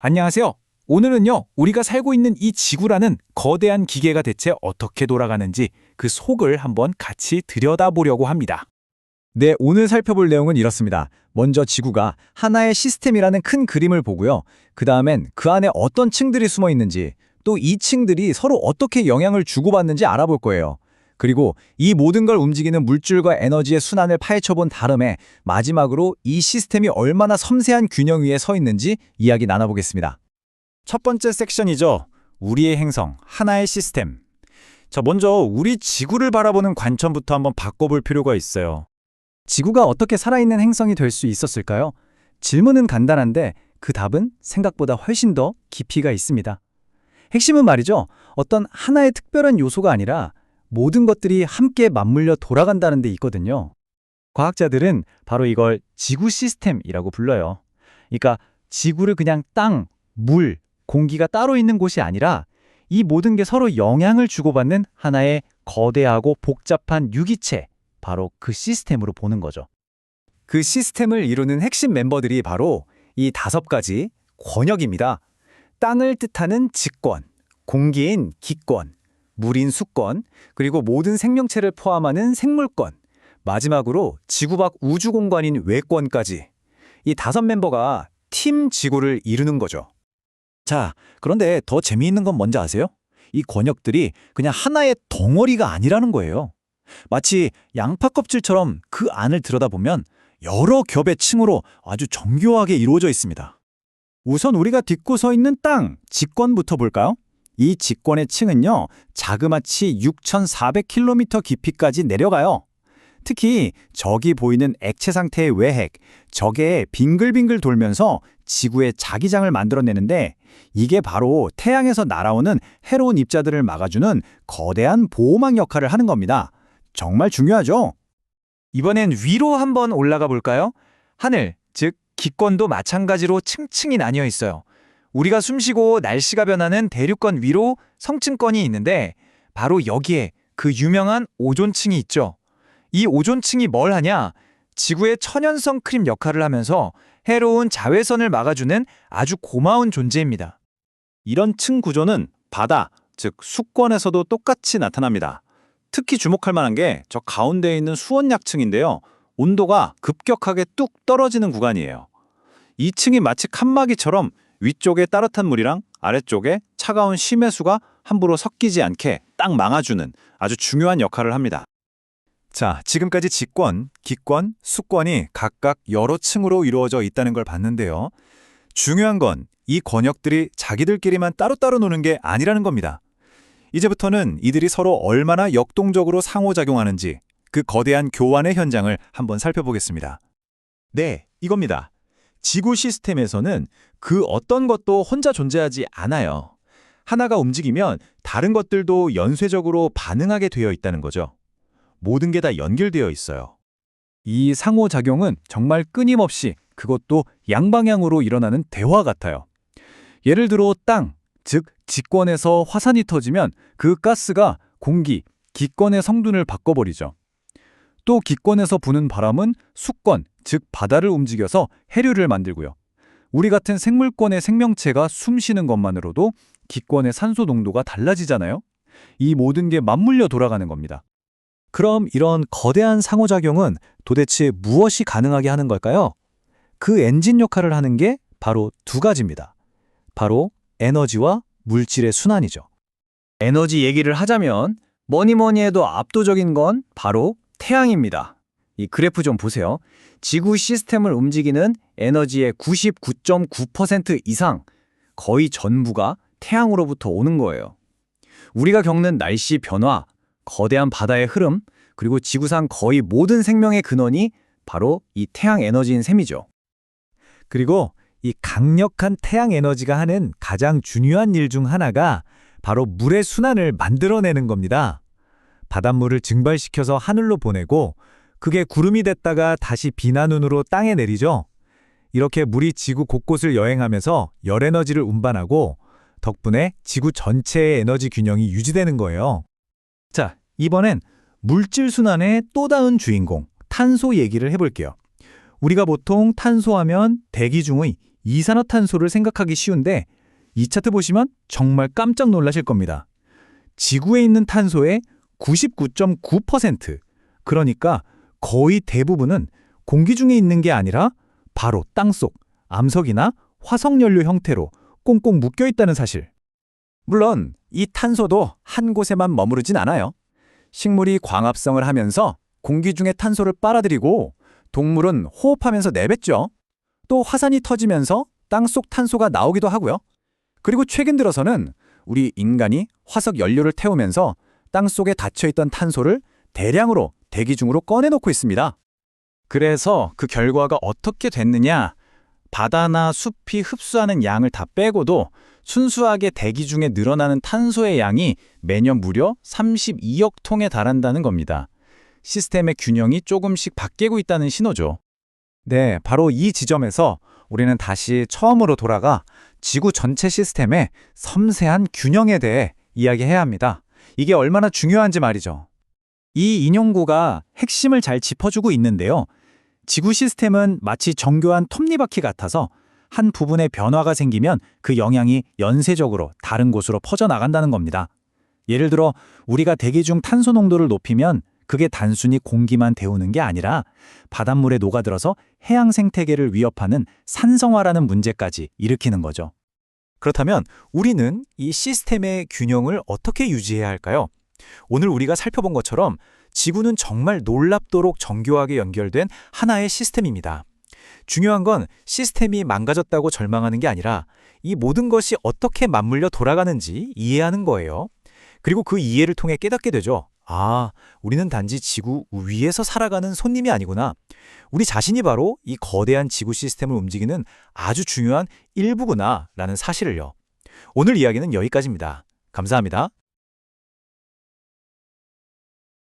안녕하세요. 오늘은요, 우리가 살고 있는 이 지구라는 거대한 기계가 대체 어떻게 돌아가는지 그 속을 한번 같이 들여다보려고 합니다. 네, 오늘 살펴볼 내용은 이렇습니다. 먼저 지구가 하나의 시스템이라는 큰 그림을 보고요. 그 다음엔 그 안에 어떤 층들이 숨어 있는지, 또 이 층들이 서로 어떻게 영향을 주고받는지 알아볼 거예요. 그리고 이 모든 걸 움직이는 물질과 에너지의 순환을 파헤쳐본 다음에 마지막으로 이 시스템이 얼마나 섬세한 균형 위에 서 있는지 이야기 나눠보겠습니다. 첫 번째 섹션이죠. 우리의 행성, 하나의 시스템. 자, 먼저 우리 지구를 바라보는 관점부터 한번 바꿔볼 필요가 있어요. 지구가 어떻게 살아있는 행성이 될 수 있었을까요? 질문은 간단한데 그 답은 생각보다 훨씬 더 깊이가 있습니다. 핵심은 말이죠. 어떤 하나의 특별한 요소가 아니라 모든 것들이 함께 맞물려 돌아간다는 데 있거든요. 과학자들은 바로 이걸 지구 시스템이라고 불러요. 그러니까 지구를 그냥 땅, 물, 공기가 따로 있는 곳이 아니라 이 모든 게 서로 영향을 주고받는 하나의 거대하고 복잡한 유기체, 바로 그 시스템으로 보는 거죠. 그 시스템을 이루는 핵심 멤버들이 바로 이 5가지 권역입니다. 땅을 뜻하는 지권, 공기인 기권, 물인 수권, 그리고 모든 생명체를 포함하는 생물권, 마지막으로 지구 밖 우주 공간인 외권까지. 이 5멤버가 팀 지구를 이루는 거죠. 자, 그런데 더 재미있는 건 뭔지 아세요? 이 권역들이 그냥 하나의 덩어리가 아니라는 거예요. 마치 양파 껍질처럼 그 안을 들여다보면 여러 겹의 층으로 아주 정교하게 이루어져 있습니다. 우선 우리가 딛고 서 있는 땅, 직권부터 볼까요? 이 직권의 층은요, 자그마치 6,400km 깊이까지 내려가요. 특히 저기 보이는 액체 상태의 외핵, 저게 빙글빙글 돌면서 지구의 자기장을 만들어내는데 이게 바로 태양에서 날아오는 해로운 입자들을 막아주는 거대한 보호막 역할을 하는 겁니다. 정말 중요하죠? 이번엔 위로 한번 올라가 볼까요? 하늘, 즉 기권도 마찬가지로 층층이 나뉘어 있어요. 우리가 숨쉬고 날씨가 변하는 대륙권 위로 성층권이 있는데 바로 여기에 그 유명한 오존층이 있죠. 이 오존층이 뭘 하냐? 지구의 천연성 크림 역할을 하면서 해로운 자외선을 막아주는 아주 고마운 존재입니다. 이런 층 구조는 바다, 즉 수권에서도 똑같이 나타납니다. 특히 주목할 만한 게 저 가운데에 있는 수온약층인데요. 온도가 급격하게 뚝 떨어지는 구간이에요. 이 층이 마치 칸막이처럼 위쪽에 따뜻한 물이랑 아래쪽에 차가운 심해수가 함부로 섞이지 않게 딱 막아주는 아주 중요한 역할을 합니다. 자, 지금까지 직권, 기권, 수권이 각각 여러 층으로 이루어져 있다는 걸 봤는데요. 중요한 건 이 권역들이 자기들끼리만 따로따로 노는 게 아니라는 겁니다. 이제부터는 이들이 서로 얼마나 역동적으로 상호작용하는지 그 거대한 교환의 현장을 한번 살펴보겠습니다. 네, 이겁니다. 지구 시스템에서는 그 어떤 것도 혼자 존재하지 않아요. 하나가 움직이면 다른 것들도 연쇄적으로 반응하게 되어 있다는 거죠. 모든 게 다 연결되어 있어요. 이 상호작용은 정말 끊임없이 그것도 양방향으로 일어나는 대화 같아요. 예를 들어 땅, 즉 직권에서 화산이 터지면 그 가스가 공기, 기권의 성분을 바꿔버리죠. 또 기권에서 부는 바람은 수권, 즉 바다를 움직여서 해류를 만들고요. 우리 같은 생물권의 생명체가 숨 쉬는 것만으로도 기권의 산소 농도가 달라지잖아요. 이 모든 게 맞물려 돌아가는 겁니다. 그럼 이런 거대한 상호작용은 도대체 무엇이 가능하게 하는 걸까요? 그 엔진 역할을 하는 게 바로 2가지입니다. 바로 에너지와 물질의 순환이죠. 에너지 얘기를 하자면 뭐니 해도 압도적인 건 바로 태양입니다. 이 그래프 좀 보세요. 지구 시스템을 움직이는 에너지의 99.9% 이상, 거의 전부가 태양으로부터 오는 거예요. 우리가 겪는 날씨 변화, 거대한 바다의 흐름, 그리고 지구상 거의 모든 생명의 근원이 바로 이 태양 에너지인 셈이죠. 그리고 이 강력한 태양 에너지가 하는 가장 중요한 일 중 하나가 바로 물의 순환을 만들어내는 겁니다. 바닷물을 증발시켜서 하늘로 보내고 그게 구름이 됐다가 다시 비난운으로 땅에 내리죠. 이렇게 물이 지구 곳곳을 여행하면서 열 에너지를 운반하고 덕분에 지구 전체의 에너지 균형이 유지되는 거예요. 자, 이번엔 물질 순환의 또 다른 주인공, 탄소 얘기를 해볼게요. 우리가 보통 탄소하면 대기 중의 이산화탄소를 생각하기 쉬운데 이 차트 보시면 정말 깜짝 놀라실 겁니다. 지구에 있는 탄소의 99.9%, 그러니까 거의 대부분은 공기 중에 있는 게 아니라 바로 땅속, 암석이나 화석연료 형태로 꽁꽁 묶여 있다는 사실. 물론 이 탄소도 한 곳에만 머무르진 않아요. 식물이 광합성을 하면서 공기 중에 탄소를 빨아들이고 동물은 호흡하면서 내뱉죠. 또 화산이 터지면서 땅속 탄소가 나오기도 하고요. 그리고 최근 들어서는 우리 인간이 화석 연료를 태우면서 땅속에 닫혀있던 탄소를 대량으로 대기 중으로 꺼내놓고 있습니다. 그래서 그 결과가 어떻게 됐느냐? 바다나 숲이 흡수하는 양을 다 빼고도 순수하게 대기 중에 늘어나는 탄소의 양이 매년 무려 32억 톤에 달한다는 겁니다. 시스템의 균형이 조금씩 바뀌고 있다는 신호죠. 네, 바로 이 지점에서 우리는 다시 처음으로 돌아가 지구 전체 시스템의 섬세한 균형에 대해 이야기해야 합니다. 이게 얼마나 중요한지 말이죠. 이 인용구가 핵심을 잘 짚어주고 있는데요. 지구 시스템은 마치 정교한 톱니바퀴 같아서 한 부분에 변화가 생기면 그 영향이 연쇄적으로 다른 곳으로 퍼져나간다는 겁니다. 예를 들어 우리가 대기 중 탄소 농도를 높이면 그게 단순히 공기만 데우는 게 아니라 바닷물에 녹아들어서 해양 생태계를 위협하는 산성화라는 문제까지 일으키는 거죠. 그렇다면 우리는 이 시스템의 균형을 어떻게 유지해야 할까요? 오늘 우리가 살펴본 것처럼 지구는 정말 놀랍도록 정교하게 연결된 하나의 시스템입니다. 중요한 건 시스템이 망가졌다고 절망하는 게 아니라 이 모든 것이 어떻게 맞물려 돌아가는지 이해하는 거예요. 그리고 그 이해를 통해 깨닫게 되죠. 아, 우리는 단지 지구 위에서 살아가는 손님이 아니구나. 우리 자신이 바로 이 거대한 지구 시스템을 움직이는 아주 중요한 일부구나 라는 사실을요. 오늘 이야기는 여기까지입니다. 감사합니다.